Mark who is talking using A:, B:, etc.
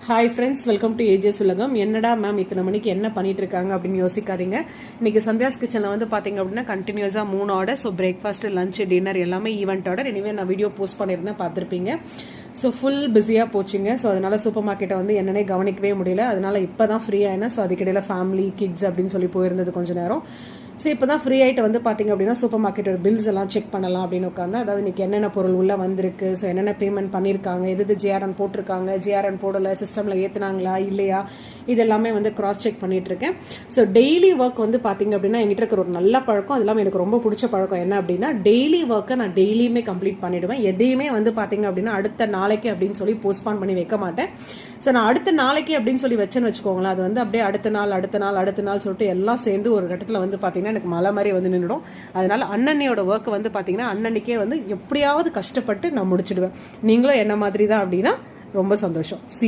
A: Hi friends, welcome to ஏஜஸ் உலகம். என்னடா மேம் இத்தனை மணிக்கு என்ன பண்ணிட்டு இருக்காங்க அப்படின்னு யோசிக்காதீங்க. இன்னைக்கு சந்தியாஸ் கிச்சனில் வந்து பார்த்தீங்க அப்படின்னா கண்டினியூஸாக 3 order. So breakfast, lunch, dinner எல்லாமே ஈவெண்ட் ஆர்டர். எனிவே நான் வீடியோ போஸ்ட் பண்ணியிருந்தேன், பார்த்துருப்பீங்க. ஸோ ஃபுல் பிஸியாக போச்சுங்க. ஸோ அதனால் சூப்பர் மார்க்கெட்டை வந்து என்னன்னே கவனிக்கவே முடியல. அதனால் இப்போ தான் ஃப்ரீ ஆயினேன். ஸோ அதுக்கிடையில் ஃபேமிலி, கிட்ஸ் அப்படின்னு சொல்லி போயிருந்தது கொஞ்சம் நேரம். ஸோ இப்போ தான் ஃப்ரீ ஆகிட்டு வந்து பார்த்திங்க அப்படின்னா சூப்பர் மார்க்கெட்டோட பில்ஸ் எல்லாம் செக் பண்ணலாம் அப்படின்னு உட்காந்து. அதாவது இன்றைக்கி என்னென்ன பொருள் உள்ளே வந்திருக்கு, ஸோ என்னென்ன பேமெண்ட் பண்ணியிருக்காங்க, எது ஜிஆர்என் போட்டிருக்காங்க, ஜிஆர்என் போடலை, சிஸ்டமில் ஏற்றுனாங்களா இல்லையா, இது எல்லாமே வந்து கிராஸ் செக் பண்ணிகிட்ருக்கேன். ஸோ டெய்லி ஒர்க் வந்து பார்த்திங்க அப்படின்னா என்கிட்ட இருக்கிற ஒரு நல்ல பழக்கம், அது இல்லாமல் எனக்கு ரொம்ப பிடிச்ச பழக்கம் என்ன அப்படின்னா டெய்லி ஒர்க்கை நான் டெய்லியுமே கம்ப்ளீட் பண்ணிவிடுவேன். எதையுமே வந்து பார்த்திங்க அப்படின்னா அடுத்த நாளைக்கு அப்படின்னு சொல்லி போஸ்ட்பான் பண்ணி வைக்க மாட்டேன். ஸோ நான் அடுத்த நாளைக்கு அப்படின்னு சொல்லி வச்சேன்னு வச்சுக்கோங்களேன், அது வந்து அப்படியே அடுத்த நாள் சொல்லிட்டு எல்லாம் சேர்ந்து ஒரு கட்டத்தில் வந்து பார்த்திங்கன்னா எனக்கு மலை மாதிரி வந்து நின்றுடும். அதனால அண்ணனையோட ஒர்க் வந்து பார்த்தீங்கன்னா அண்ணனுக்கே வந்து எப்படியாவது கஷ்டப்பட்டு நான் முடிச்சிடுவேன். நீங்களும் என்ன மாதிரி தான் அப்படின்னா ரொம்ப சந்தோஷம். சி